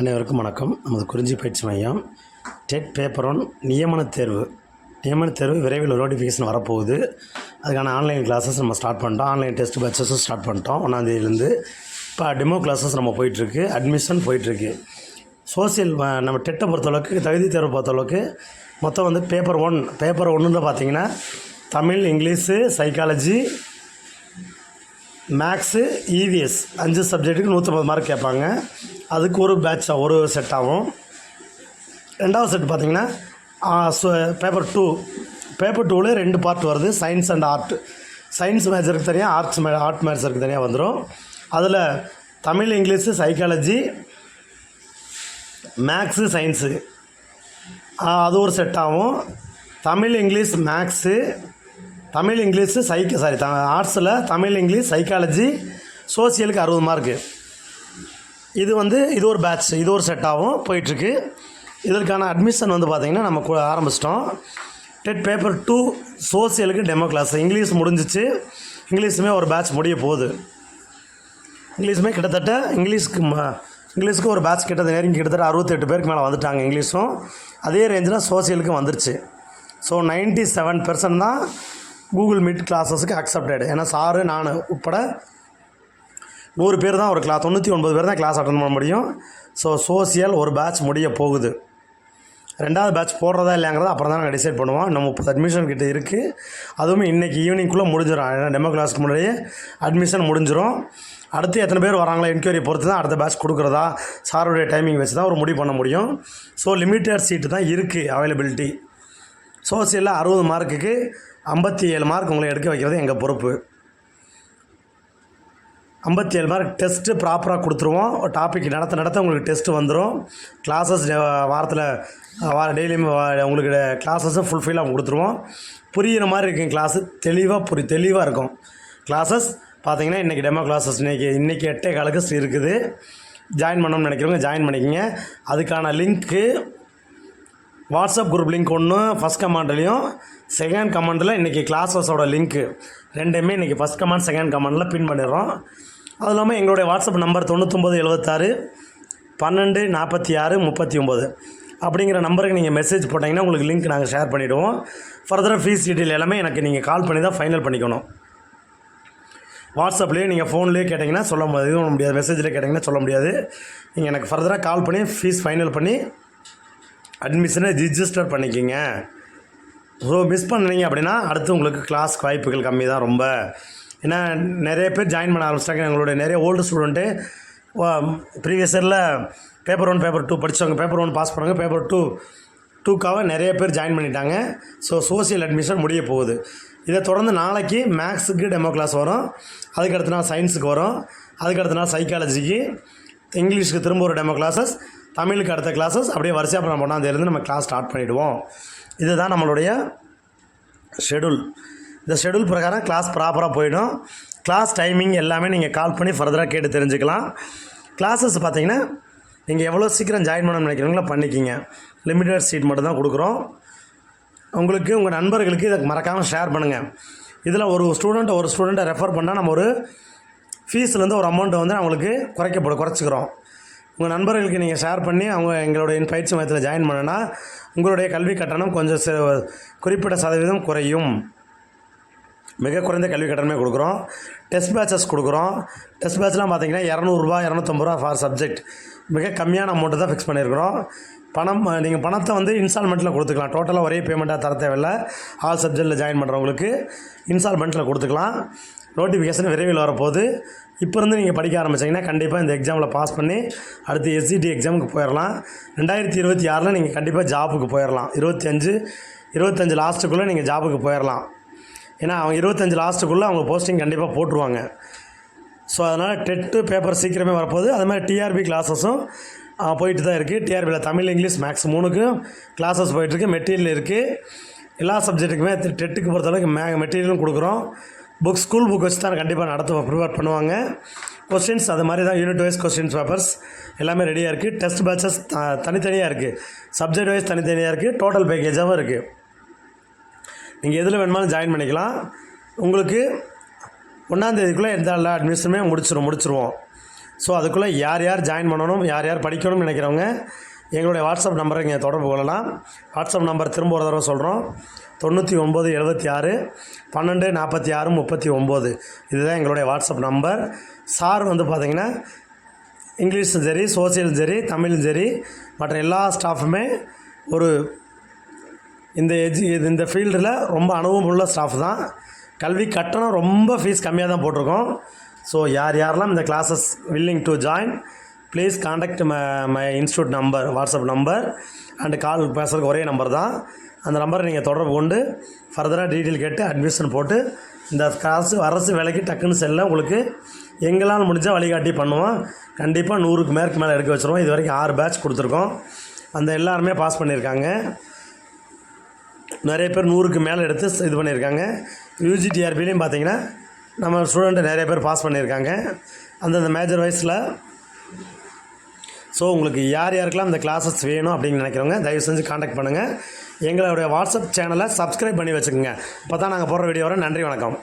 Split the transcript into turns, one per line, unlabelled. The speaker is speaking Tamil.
அனைவருக்கும் வணக்கம். நமது குறிஞ்சி பயிற்சி மையம் டெட் பேப்பர் 1 நியமனத் தேர்வு விரைவில் நோட்டிஃபிகேஷன் வரப்போகுது. அதுக்கான ஆன்லைன் கிளாஸஸ் நம்ம ஸ்டார்ட் பண்ணிட்டோம். ஆன்லைன் டெஸ்ட் பேட்சஸும் ஸ்டார்ட் பண்ணிட்டோம் 1ஆந்தேதியிலேருந்து. இப்போ டெமோ கிளாஸஸ் நம்ம போயிட்டுருக்கு, அட்மிஷன் போயிட்டுருக்கு. சோசியல் நம்ம டெட்டை பொறுத்தளவுக்கு, தகுதி தேர்வு பொறுத்தளவுக்கு மொத்தம் வந்து பேப்பர் 1 பார்த்தீங்கன்னா Tamil, English, psychology, maths, EVS 5 சப்ஜெக்ட்டுக்கு 150 மார்க் கேட்பாங்க. அதுக்கு ஒரு பேட்ச் ஒரு செட் ஆகும். ரெண்டாவது செட் பார்த்திங்கன்னா பேப்பர் 2ல் 2 பார்ட் வருது. Science and art. சயின்ஸ் மேஜருக்கு தனியாக, ஆர்ட் மேஜருக்கு தனியாக வந்துடும். அதில் Tamil, English, psychology, maths, science அது ஒரு செட் ஆகும். Tamil, English, maths, Tamil, English, ஆர்ட்ஸில் தமிழ், இங்கிலீஷ், சைக்காலஜி, சோசியலுக்கு 60 மார்க்கு. இது ஒரு பேட்ச், இது ஒரு செட் ஆகும், போயிட்டுருக்கு. இதற்கான அட்மிஷன் பார்த்திங்கன்னா நம்ம ஆரம்பிச்சிட்டோம். டெட் பேப்பர் 2 சோசியலுக்கு டெமோ கிளாஸ். இங்கிலீஷ் முடிஞ்சிச்சு. இங்கிலீஷுமே ஒரு பேட்ச் முடிய போகுது. இங்கிலீஷுமே கிட்டத்தட்ட இங்கிலீஷுக்கு ஒரு பேட்ச் கிட்டத்தட்ட 68 பேருக்கு மேலே வந்துட்டாங்க. இங்கிலீஷும் அதே ரேஞ்சில் சோசியலுக்கு வந்துருச்சு. ஸோ 97% தான் கூகுள் மீட் கிளாஸஸுக்கு அக்செப்டடு. ஏன்னா சாரு நான் உட்பட 100 பேர் தான் ஒரு 99 பேர் தான் கிளாஸ் அட்டன் பண்ண முடியும். ஸோ சோசியல் ஒரு பேட்ச் முடிய போகுது. 2வது பேட்ச் போடுறதா இல்லைங்கிறத அப்புறம் தான் நாங்கள் டிசைட் பண்ணுவோம். இன்னும் 30 அட்மிஷன் கிட்டே இருக்குது. அதுவும் இன்றைக்கி ஈவினிங்குள்ளே முடிஞ்சிடும். ஏன்னா டெமோ கிளாஸ்க்கு முன்னாடியே அட்மிஷன் முடிஞ்சிடும். அடுத்து எத்தனை பேர் வராங்களோ என்கொயரி பொறுத்து தான் அடுத்த பேட்ச் கொடுக்குறதா சாருடைய டைமிங் வச்சு தான் ஒரு முடிவு பண்ண முடியும். ஸோ லிமிட்டட் சீட்டு தான் இருக்குது அவைலபிலிட்டி. சோசியலில் 60 மார்க்குக்கு 57 மார்க் உங்களை எடுக்க வைக்கிறது எங்கள் பொறுப்பு. 57 மார்க் டெஸ்ட்டு ப்ராப்பராக கொடுத்துருவோம். டாபிக் நடத்த உங்களுக்கு டெஸ்ட்டு வந்துடும். கிளாஸஸ் வாரத்தில் டெய்லியும் உங்களுக்கு கிளாஸஸும் ஃபுல்ஃபில்லாக கொடுத்துருவோம். புரிகிற மாதிரி இருக்கும் கிளாஸு. தெளிவாக இருக்கும் கிளாஸஸ். பார்த்தீங்கன்னா இன்றைக்கி டெமோ கிளாஸஸ் இன்றைக்கி 8:15 இருக்குது. ஜாயின் பண்ணணும்னு நினைக்கிறவங்க ஜாயின் பண்ணிக்கோங்க. அதுக்கான லிங்க்கு வாட்ஸ்அப் குரூப் லிங்க் ஒன்று ஃபஸ்ட் கமெண்ட்லேயும், செகண்ட் கமெண்டில் இன்றைக்கி கிளாஸஸோட லிங்க்கு 2மே இன்றைக்கி ஃபஸ்ட் கமெண்ட், செகண்ட் கமெண்டில் பின் பண்ணிடுறோம். அது இல்லாமல் எங்களுடைய வாட்ஸ்அப் நம்பர் 9976 12 46 39 அப்படிங்கிற நம்பருக்கு நீங்கள் மெசேஜ் போட்டிங்கன்னா உங்களுக்கு லிங்க் நாங்கள் ஷேர் பண்ணிவிடுவோம். ஃபர்தராக ஃபீஸ் டீட்டெயில் எல்லாமே எனக்கு நீங்கள் கால் பண்ணி தான் ஃபைனல் பண்ணிக்கணும். வாட்ஸ்அப்லேயே நீங்கள் ஃபோன்லேயே கேட்டிங்கன்னா சொல்ல முடியாது, மெசேஜில் கேட்டிங்கன்னா சொல்ல முடியாது. நீங்கள் எனக்கு ஃபர்தராக கால் பண்ணி ஃபீஸ் ஃபைனல் பண்ணி அட்மிஷனை ரிஜிஸ்டர் பண்ணிக்கிங்க. ஸோ மிஸ் பண்ணீங்க அப்படின்னா அடுத்து உங்களுக்கு கிளாஸ் வாய்ப்புகள் கம்மி தான் ரொம்ப. ஏன்னா நிறைய பேர் ஜாயின் பண்ண ஆரம்பிச்சிட்டாங்க. எங்களுடைய நிறைய ஓல்டு ஸ்டூடெண்ட்டு ப்ரீவியஸ் இயரில் பேப்பர் 1 பேப்பர் 2 படித்தவங்க பேப்பர் 1 பாஸ் பண்ணுங்க, பேப்பர் 2க்காக நிறைய பேர் ஜாயின் பண்ணிட்டாங்க. ஸோ சோசியல் அட்மிஷன் முடிய போகுது. இதை தொடர்ந்து நாளைக்கு மேக்ஸுக்கு டெமோ கிளாஸ் வரும். அதுக்கடுத்த நாள் சயின்ஸுக்கு வரும். அதுக்கடுத்த நாள் சைக்காலஜிக்கு, இங்கிலீஷுக்கு திரும்ப ஒரு டெமோ கிளாஸஸ், தமிழுக்கு அடுத்த கிளாஸஸ், அப்படியே வரிசையாக அப்புறம் 1ஆந்தேதியிலேருந்து நம்ம கிளாஸ் ஸ்டார்ட் பண்ணிவிடுவோம். இதுதான் நம்மளுடைய ஷெடியூல். இந்த ஷெடியூல் பிரகாரம் கிளாஸ் ப்ராப்பராக போயிடும். கிளாஸ் டைமிங் எல்லாமே நீங்கள் கால் பண்ணி ஃபர்தராக கேட்டு தெரிஞ்சுக்கலாம். கிளாஸஸ் பார்த்தீங்கன்னா நீங்கள் எவ்வளோ சீக்கிரம் ஜாயின் பண்ணணும்னு நினைக்கிறீங்களோ பண்ணிக்கிங்க. லிமிட்டட் சீட் மட்டும் தான் கொடுக்குறோம். உங்களுக்கு உங்கள் நண்பர்களுக்கு இதை மறக்காமல் ஷேர் பண்ணுங்கள். இதில் ஒரு ஸ்டூடெண்ட்டை ரெஃபர் பண்ணால் நம்ம ஒரு ஃபீஸ்லேருந்து ஒரு அமௌண்ட்டை அவங்களுக்கு குறைச்சிக்கிறோம். உங்கள் நண்பர்களுக்கு நீங்கள் ஷேர் பண்ணி அவங்க எங்களுடைய பயிற்சி மையத்தில் ஜாயின் பண்ணனா உங்களுடைய கல்வி கட்டணம் கொஞ்சம் குறிப்பிட்ட சதவீதம் குறையும். மிக குறைந்த கல்வி கட்டணமே கொடுக்குறோம். டெஸ்ட் பேட்சஸ் கொடுக்குறோம். டெஸ்ட் பேட்ச்லாம் பார்த்தீங்கன்னா 200 250 ஃபார் சப்ஜெக்ட். மிக கம்மியான அமௌண்ட்டு தான் ஃபிக்ஸ் பண்ணியிருக்கிறோம். நீங்கள் பணத்தை இன்ஸ்டால்மெண்ட்டில் கொடுத்துக்கலாம். டோட்டலாக ஒரே பேமெண்ட்டாக தர தேவையில்லை. ஆல் சப்ஜெக்டில் ஜாயின் பண்ணுறவங்களுக்கு இன்ஸ்டால்மெண்ட்டில் கொடுத்துக்கலாம். நோட்டிஃபிகேஷன் விரைவில் வரப்போகுது. இப்போ இருந்து நீங்கள் படிக்க ஆரம்பிச்சிங்கன்னா கண்டிப்பாக இந்த எக்ஸாமில் பாஸ் பண்ணி அடுத்து எஸ்சிடி எக்ஸாமுக்கு போயிடலாம். 2026 நீங்கள் கண்டிப்பாக ஜாபுக்கு போயிடலாம். 25 லாஸ்ட்டுக்குள்ளே நீங்கள் ஜாபுக்கு போயிடலாம். ஏன்னா அவங்க 25 லாஸ்ட்டுக்குள்ளே அவங்க போஸ்டிங் கண்டிப்பாக போட்டுருவாங்க. ஸோ அதனால் டெட்டு பேப்பர் சீக்கிரமே வரப்போகுது. அது மாதிரி டிஆர்பி கிளாஸஸும் போயிட்டு தான் இருக்குது. டிஆர்பியில் தமிழ், இங்கிலீஷ், மேக்ஸ் 3க்கும் கிளாஸஸ் போயிட்டுருக்கு. மெட்டீரியல் இருக்குது. எல்லா சப்ஜெக்ட்டுக்குமே டெட்டுக்கு பொறுத்தளவுக்கு மெட்டீரியலும் கொடுக்குறோம். ஸ்கூல் புக் வச்சு தான் கண்டிப்பாக ப்ரிப்பேர் பண்ணுவாங்க. கொஸ்டின்ஸ் அது மாதிரி தான் யூனிட் வைஸ் கொஸ்டின்ஸ் பேப்பர்ஸ் எல்லாமே ரெடியாக இருக்குது. டெஸ்ட் பேட்சஸ் தனித்தனியாக இருக்குது. சப்ஜெக்ட் வைஸ் தனித்தனியாக இருக்குது. டோட்டல் பேக்கேஜாகவும் இருக்குது. நீங்கள் எதில் வேணுமாலும் ஜாயின் பண்ணிக்கலாம். உங்களுக்கு 1ஆந்தேதிக்குள்ளே எந்த எல்லா அட்மிஷனுமே முடிச்சிருவோம். ஸோ அதுக்குள்ளே யார் யார் ஜாயின் பண்ணணும், யார் யார் படிக்கணும்னு நினைக்கிறவங்க எங்களுடைய வாட்ஸ்அப் நம்பரை இங்கே தொடர்பு கொள்ளலாம். வாட்ஸ்அப் நம்பர் திரும்ப ஒரு தடவை சொல்கிறோம், 9976 12 46 39. இதுதான் எங்களுடைய வாட்ஸ்அப் நம்பர். சார் வந்து பார்த்திங்கன்னா இங்கிலீஷும் சரி, சோசியலும் சரி, தமிழும் சரி, மற்ற எல்லா ஸ்டாஃபுமே ஒரு இந்த ஃபீல்டில் ரொம்ப அனுபவம் உள்ள ஸ்டாஃப் தான். கல்வி கட்டணம் ரொம்ப ஃபீஸ் கம்மியாக தான் போட்டிருக்கோம். ஸோ யாரெல்லாம் இந்த classes willing to join, please contact my institute number, WhatsApp number and call பேசுறதுக்கு ஒரே நம்பர் தான். அந்த நம்பரை நீங்கள் தொடர்பு கொண்டு ஃபர்தராக டீட்டெயில் கேட்டு அட்மிஷன் போட்டு இந்த காசு அரசு வேலைக்கு டக்குன்னு செல்ல உங்களுக்கு எங்களால் முடிஞ்சால் வழிகாட்டி பண்ணுவோம். கண்டிப்பாக 100க்கு மேலே எடுக்க வச்சுருவோம். இது வரைக்கும் 6 பேட்ச் கொடுத்துருக்கோம். அந்த எல்லாருமே பாஸ் பண்ணியிருக்காங்க. நிறைய பேர் 100க்கு மேலே எடுத்து இது பண்ணியிருக்காங்க. யூஜிடிஆர்பிலையும் பார்த்தீங்கன்னா நம்ம ஸ்டூடெண்ட்டு நிறைய பேர் பாஸ் பண்ணியிருக்காங்க அந்தந்த மேஜர் வைஸில். ஸோ உங்களுக்கு யாருக்கெல்லாம் இந்த கிளாஸஸ் வேணும் அப்படின்னு நினைக்கிறவங்க தயவு செஞ்சு காண்டாக்ட் பண்ணுங்கள். எங்களுடைய வாட்ஸ்அப் சேனலை சப்ஸ்கிரைப் பண்ணி வச்சுக்கோங்க. அப்போ தான் நாங்கள் போடுற வீடியோ வர. நன்றி, வணக்கம்.